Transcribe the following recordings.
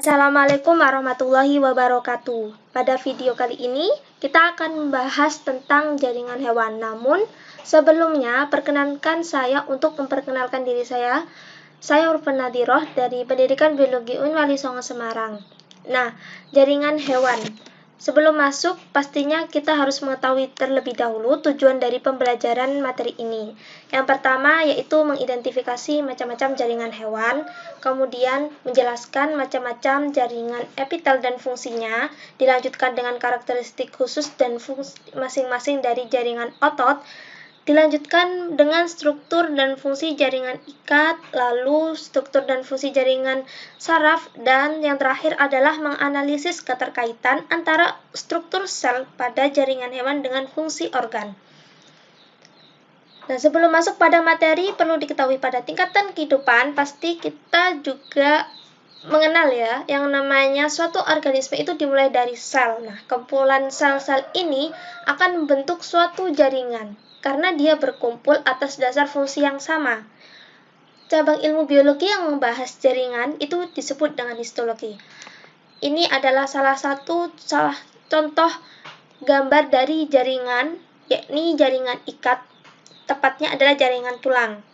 Assalamualaikum warahmatullahi wabarakatuh. Pada video kali ini, kita akan membahas tentang jaringan hewan. Namun, sebelumnya, perkenankan saya untuk memperkenalkan diri saya. Saya Urfan Nadiroh dari Pendidikan Biologi Unwali Songo Semarang. Nah, jaringan hewan. Sebelum masuk, pastinya kita harus mengetahui terlebih dahulu tujuan dari pembelajaran materi ini. Yang pertama yaitu mengidentifikasi macam-macam jaringan hewan, kemudian menjelaskan macam-macam jaringan epitel dan fungsinya, dilanjutkan dengan karakteristik khusus dan fungsi masing-masing dari jaringan otot, dilanjutkan dengan struktur dan fungsi jaringan ikat, lalu struktur dan fungsi jaringan saraf, dan yang terakhir adalah menganalisis keterkaitan antara struktur sel pada jaringan hewan dengan fungsi organ. Nah, sebelum masuk pada materi, perlu diketahui pada tingkatan kehidupan, pasti kita juga mengenal ya, yang namanya suatu organisme itu dimulai dari sel. Nah, kumpulan sel-sel ini akan membentuk suatu jaringan, karena dia berkumpul atas dasar fungsi yang sama. Cabang ilmu biologi yang membahas jaringan itu disebut dengan histologi. Ini adalah salah contoh gambar dari jaringan, yakni jaringan ikat, tepatnya adalah jaringan tulang.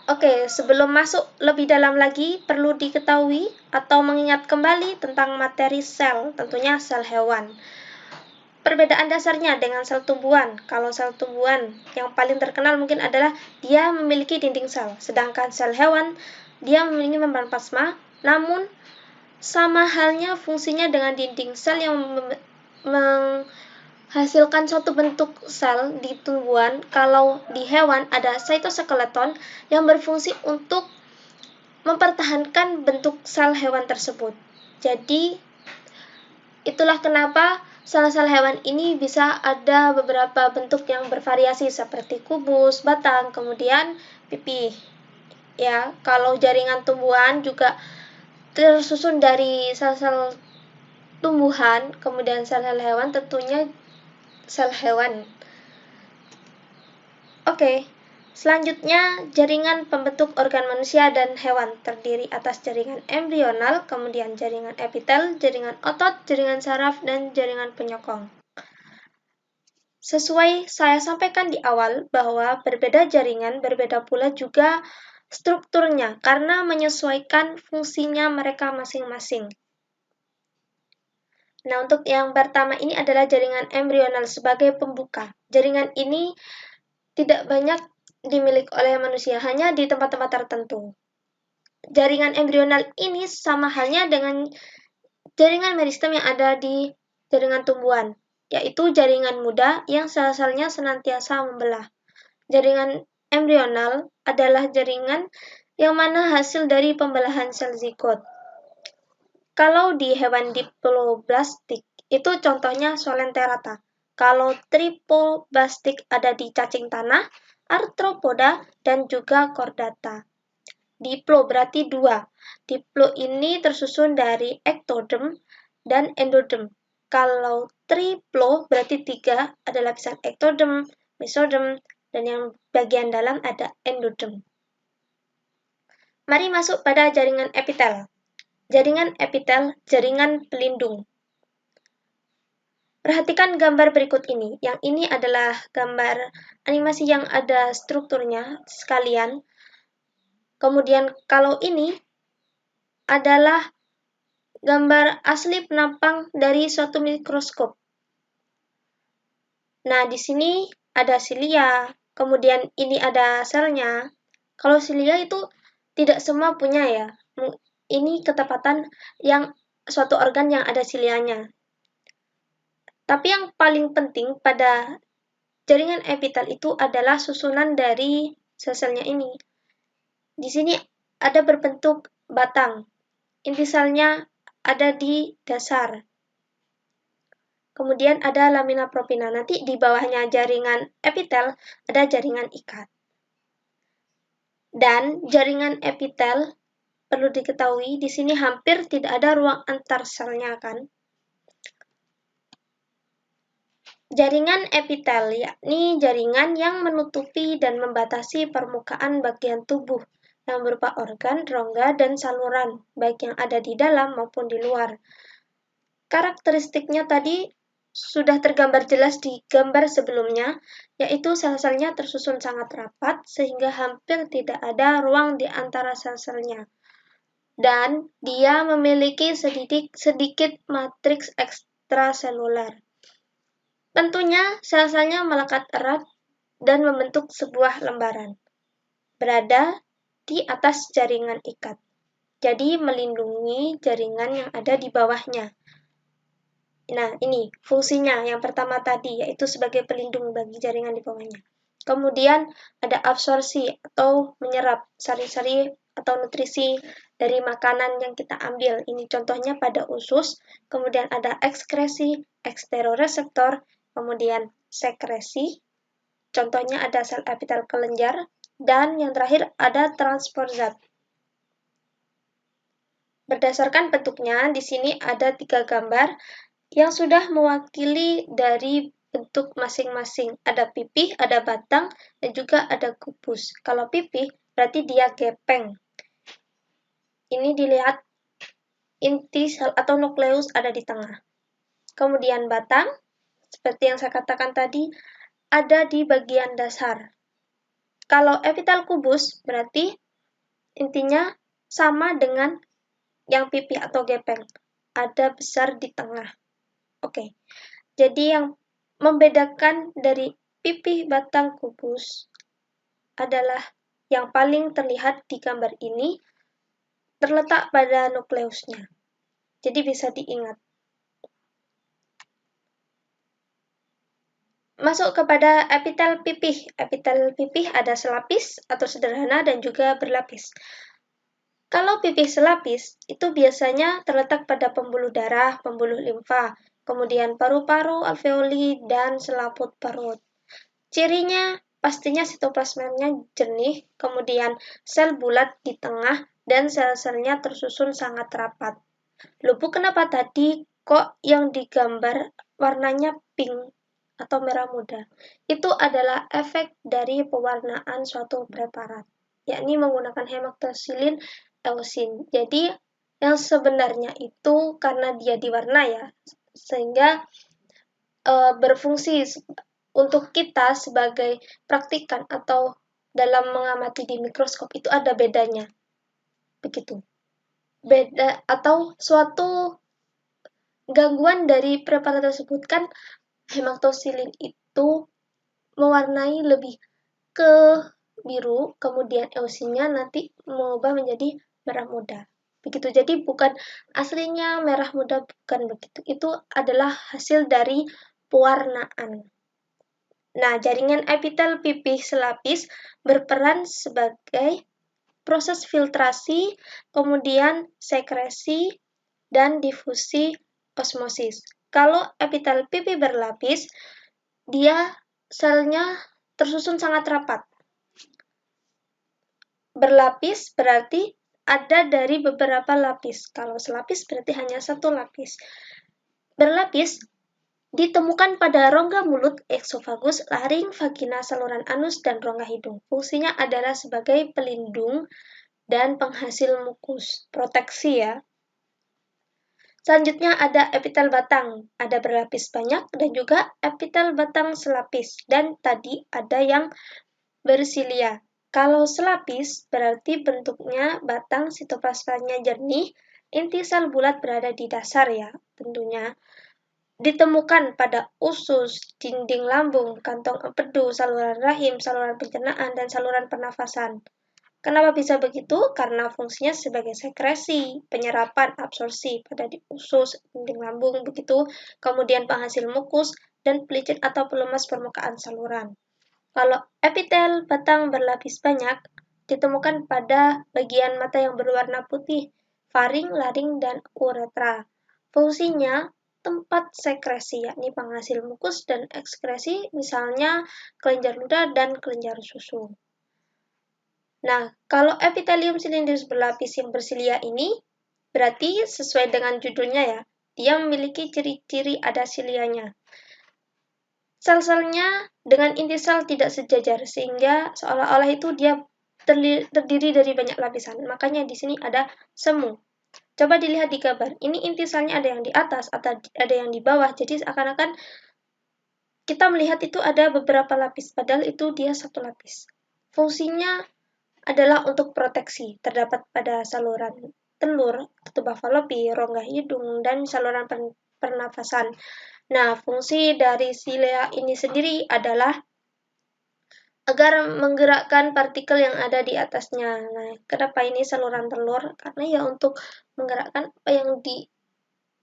Oke, sebelum masuk lebih dalam lagi, perlu diketahui atau mengingat kembali tentang materi sel, tentunya sel hewan. Perbedaan dasarnya dengan sel tumbuhan. Kalau sel tumbuhan yang paling terkenal mungkin adalah dia memiliki dinding sel, sedangkan sel hewan dia memiliki membran plasma, namun sama halnya fungsinya dengan dinding sel yang menghasilkan suatu bentuk sel di tumbuhan. Kalau di hewan ada cytoskeleton yang berfungsi untuk mempertahankan bentuk sel hewan tersebut. Jadi itulah kenapa sel-sel hewan ini bisa ada beberapa bentuk yang bervariasi seperti kubus, batang, kemudian pipih. Ya, kalau jaringan tumbuhan juga tersusun dari sel-sel tumbuhan, kemudian sel-sel hewan tentunya sel hewan. Oke. Selanjutnya, jaringan pembentuk organ manusia dan hewan terdiri atas jaringan embrional, kemudian jaringan epitel, jaringan otot, jaringan saraf, dan jaringan penyokong. Sesuai saya sampaikan di awal bahwa berbeda jaringan, berbeda pula juga strukturnya karena menyesuaikan fungsinya mereka masing-masing. Nah, untuk yang pertama ini adalah jaringan embrional sebagai pembuka. Jaringan ini tidak banyak dimiliki oleh manusia, hanya di tempat-tempat tertentu. Jaringan embrional ini sama halnya dengan jaringan meristem yang ada di jaringan tumbuhan, yaitu jaringan muda yang sel-selnya senantiasa membelah. Jaringan embrional adalah jaringan yang mana hasil dari pembelahan sel zigot. Kalau di hewan diploblastik, itu contohnya Solenterata. Kalau tripoblastik ada di cacing tanah, arthropoda, dan juga chordata. Diplo berarti dua. Diplo ini tersusun dari ektoderm dan endoderm. Kalau triplo berarti tiga, ada lapisan ektoderm, mesoderm, dan yang bagian dalam ada endoderm. Mari masuk pada jaringan epitel. Jaringan epitel, jaringan pelindung. Perhatikan gambar berikut ini. Yang ini adalah gambar animasi yang ada strukturnya sekalian. Kemudian kalau ini adalah gambar asli penampang dari suatu mikroskop. Nah, di sini ada silia, kemudian ini ada selnya. Kalau silia itu tidak semua punya ya. Ini ketepatan yang suatu organ yang ada silianya. Tapi yang paling penting pada jaringan epitel itu adalah susunan dari sel-selnya ini. Di sini ada berbentuk batang. Inti selnya ada di dasar. Kemudian ada lamina propina. Nanti di bawahnya jaringan epitel ada jaringan ikat. Dan jaringan epitel perlu diketahui di sini hampir tidak ada ruang antar selnya kan. Jaringan epitel yakni jaringan yang menutupi dan membatasi permukaan bagian tubuh yang berupa organ, rongga, dan saluran, baik yang ada di dalam maupun di luar. Karakteristiknya tadi sudah tergambar jelas di gambar sebelumnya, yaitu sel-selnya tersusun sangat rapat sehingga hampir tidak ada ruang di antara sel-selnya. Dan dia memiliki sedikit matriks ekstraseluler. Tentunya sel-selnya melekat erat dan membentuk sebuah lembaran, berada di atas jaringan ikat. Jadi melindungi jaringan yang ada di bawahnya. Nah, ini fungsinya yang pertama tadi, yaitu sebagai pelindung bagi jaringan di bawahnya. Kemudian ada absorpsi atau menyerap sari-sari atau nutrisi dari makanan yang kita ambil. Ini contohnya pada usus. Kemudian ada ekskresi, eksteroreseptor, kemudian sekresi. Contohnya ada sel epitel kelenjar. Dan yang terakhir ada transport zat. Berdasarkan bentuknya, di sini ada 3 gambar yang sudah mewakili dari bentuk masing-masing. Ada pipih, ada batang, dan juga ada kubus. Kalau pipih, berarti dia gepeng. Ini dilihat inti sel atau nukleus ada di tengah. Kemudian batang, seperti yang saya katakan tadi, ada di bagian dasar. Kalau epitel kubus, berarti intinya sama dengan yang pipih atau gepeng. Ada besar di tengah. Oke. Jadi yang membedakan dari pipih, batang, kubus adalah yang paling terlihat di gambar ini terletak pada nukleusnya. Jadi bisa diingat. Masuk kepada epitel pipih. Epitel pipih ada selapis atau sederhana dan juga berlapis. Kalau pipih selapis, itu biasanya terletak pada pembuluh darah, pembuluh limfa, kemudian paru-paru, alveoli, dan selaput perut. Cirinya pastinya sitoplasmanya jernih, kemudian sel bulat di tengah, dan sel-selnya tersusun sangat rapat. Loh, Bu, kenapa tadi kok yang digambar warnanya pink atau merah muda? Itu adalah efek dari pewarnaan suatu preparat, yakni menggunakan hematoxylin eusin. Jadi, yang sebenarnya itu karena dia diwarna ya, sehingga berfungsi untuk kita sebagai praktikan atau dalam mengamati di mikroskop itu ada bedanya. Begitu. Beda atau suatu gangguan dari preparat tersebut kan hematoxylin itu mewarnai lebih ke biru, kemudian eusinnya nanti mengubah menjadi merah muda. Begitu. Jadi bukan aslinya merah muda, bukan begitu. Itu adalah hasil dari pewarnaan. Nah, jaringan epitel pipih selapis berperan sebagai proses filtrasi, kemudian sekresi, dan difusi osmosis. Kalau epitel pipih berlapis, dia selnya tersusun sangat rapat. Berlapis berarti ada dari beberapa lapis. Kalau selapis berarti hanya satu lapis. Berlapis ditemukan pada rongga mulut, eksofagus, laring, vagina, saluran anus, dan rongga hidung. Fungsinya adalah sebagai pelindung dan penghasil mukus. Proteksi ya. Selanjutnya ada epitel batang. Ada berlapis banyak dan juga epitel batang selapis. Dan tadi ada yang bersilia. Kalau selapis berarti bentuknya batang, sitoplasmanya jernih, inti sel bulat berada di dasar ya tentunya. Ditemukan pada usus, dinding lambung, kantong empedu, saluran rahim, saluran pencernaan, dan saluran pernafasan. Kenapa bisa begitu? Karena fungsinya sebagai sekresi, penyerapan, absorpsi pada di usus, dinding lambung, begitu, kemudian penghasil mukus, dan pelicin atau pelumas permukaan saluran. Kalau epitel batang berlapis banyak, ditemukan pada bagian mata yang berwarna putih, faring, laring, dan uretra. Fungsinya tempat sekresi, yakni penghasil mukus dan ekskresi, misalnya kelenjar ludah dan kelenjar susu. Nah, kalau epitelium silindris berlapis yang bersilia ini, berarti sesuai dengan judulnya ya, dia memiliki ciri-ciri ada silianya. Sel-selnya dengan inti sel tidak sejajar, sehingga seolah-olah itu dia terdiri dari banyak lapisan. Makanya di sini ada semu. Coba dilihat di gambar. Ini inti selnya ada yang di atas atau ada yang di bawah. Jadi seakan-akan kita melihat itu ada beberapa lapis, padahal itu dia satu lapis. Fungsinya adalah untuk proteksi, terdapat pada saluran telur, tuba falopi, rongga hidung, dan saluran pernafasan. Nah, fungsi dari silea ini sendiri adalah agar menggerakkan partikel yang ada di atasnya. Nah, kenapa ini saluran telur? Karena ya untuk menggerakkan apa yang di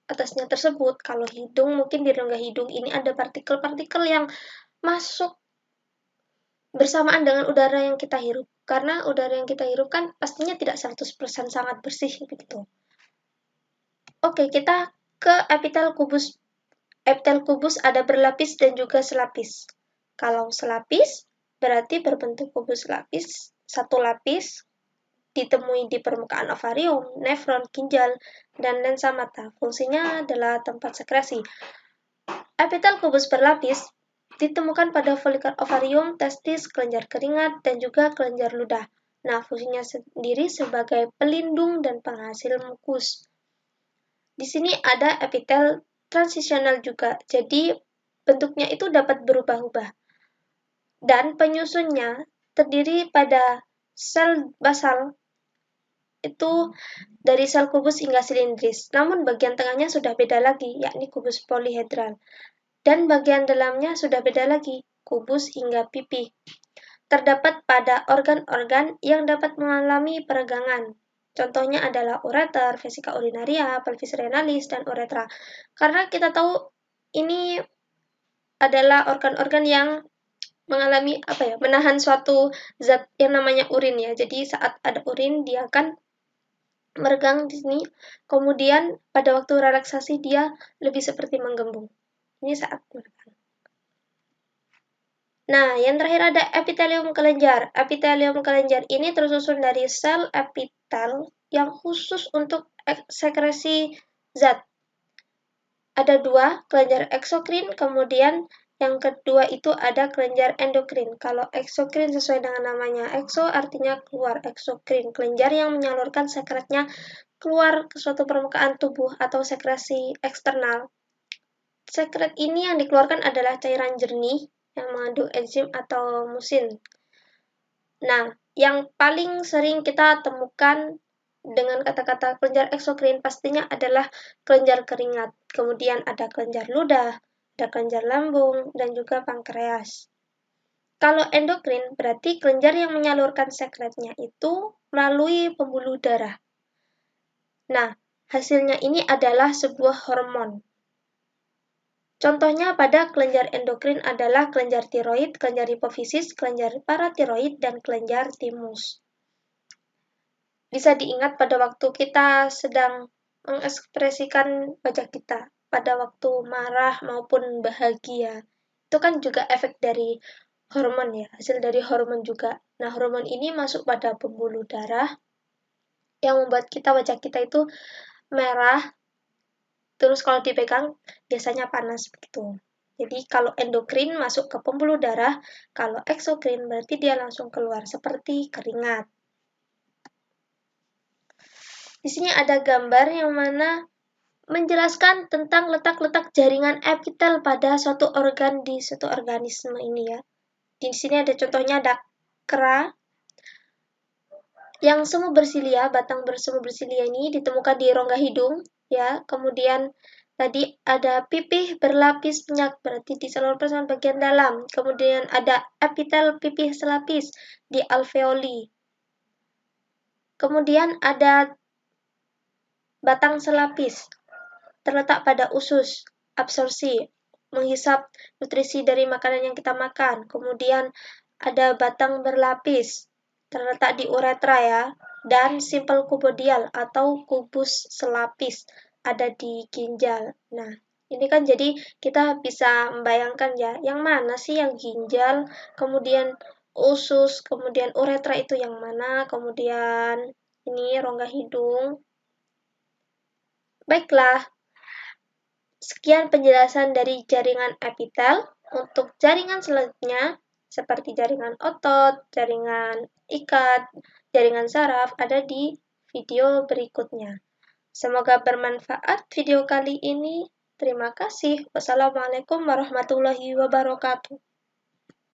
atasnya tersebut. Kalau hidung, mungkin di rongga hidung ini ada partikel-partikel yang masuk bersamaan dengan udara yang kita hirup. Karena udara yang kita hirup kan pastinya tidak 100% sangat bersih begitu. Oke, kita ke epitel kubus. Epitel kubus ada berlapis dan juga selapis. Kalau selapis berarti berbentuk kubus lapis, satu lapis ditemui di permukaan ovarium, nefron, ginjal, dan lensa mata. Fungsinya adalah tempat sekresi. Epitel kubus berlapis ditemukan pada folikel ovarium, testis, kelenjar keringat, dan juga kelenjar ludah. Nah, fungsinya sendiri sebagai pelindung dan penghasil mukus. Di sini ada epitel transisional juga, jadi bentuknya itu dapat berubah-ubah. Dan penyusunnya terdiri pada sel basal itu dari sel kubus hingga silindris. Namun bagian tengahnya sudah beda lagi, yakni kubus polihedral. Dan bagian dalamnya sudah beda lagi, kubus hingga pipi. Terdapat pada organ-organ yang dapat mengalami peregangan. Contohnya adalah ureter, vesika urinaria, pelvis renalis, dan uretra. Karena kita tahu ini adalah organ-organ yang mengalami menahan suatu zat yang namanya urin ya. Jadi saat ada urin dia akan meregang di sini, kemudian pada waktu relaksasi dia lebih seperti menggembung. Ini saat meregang. Nah, yang terakhir ada epitelium kelenjar. Epitelium kelenjar ini tersusun dari sel epitel yang khusus untuk sekresi zat. Ada dua, kelenjar eksokrin, kemudian yang kedua itu ada kelenjar endokrin. Kalau eksokrin sesuai dengan namanya, ekso artinya keluar, eksokrin, kelenjar yang menyalurkan sekretnya keluar ke suatu permukaan tubuh atau sekresi eksternal. Sekret ini yang dikeluarkan adalah cairan jernih yang mengandung enzim atau musin. Nah, yang paling sering kita temukan dengan kata-kata kelenjar eksokrin pastinya adalah kelenjar keringat. Kemudian ada kelenjar ludah, ada kelenjar lambung, dan juga pankreas. Kalau endokrin berarti kelenjar yang menyalurkan sekretnya itu melalui pembuluh darah. Nah, hasilnya ini adalah sebuah hormon. Contohnya pada kelenjar endokrin adalah kelenjar tiroid, kelenjar hipofisis, kelenjar paratiroid, dan kelenjar timus. Bisa diingat pada waktu kita sedang mengekspresikan wajah kita, pada waktu marah maupun bahagia. Itu kan juga efek dari hormon ya, hasil dari hormon juga. Nah, hormon ini masuk pada pembuluh darah yang membuat wajah kita itu merah, terus kalau dipegang biasanya panas begitu. Jadi kalau endokrin masuk ke pembuluh darah, kalau eksokrin berarti dia langsung keluar seperti keringat. Di sini ada gambar yang mana menjelaskan tentang letak-letak jaringan epitel pada suatu organ di suatu organisme ini ya. Di sini ada contohnya ada kera yang semu bersilia, batang bersemu bersilia ini ditemukan di rongga hidung ya. Kemudian tadi ada pipih berlapis penyak, berarti di saluran pernafasan bagian dalam. Kemudian ada epitel pipih selapis di alveoli. Kemudian ada batang selapis, terletak pada usus, absorpsi, menghisap nutrisi dari makanan yang kita makan. Kemudian ada batang berlapis, terletak di uretra ya, dan simpel kubodial atau kubus selapis, ada di ginjal. Nah, ini kan jadi kita bisa membayangkan ya, yang mana sih yang ginjal, kemudian usus, kemudian uretra itu yang mana, kemudian ini rongga hidung. Baiklah, sekian penjelasan dari jaringan epitel. Untuk jaringan selanjutnya, seperti jaringan otot, jaringan ikat, jaringan saraf ada di video berikutnya. Semoga bermanfaat video kali ini. Terima kasih. Wassalamualaikum warahmatullahi wabarakatuh.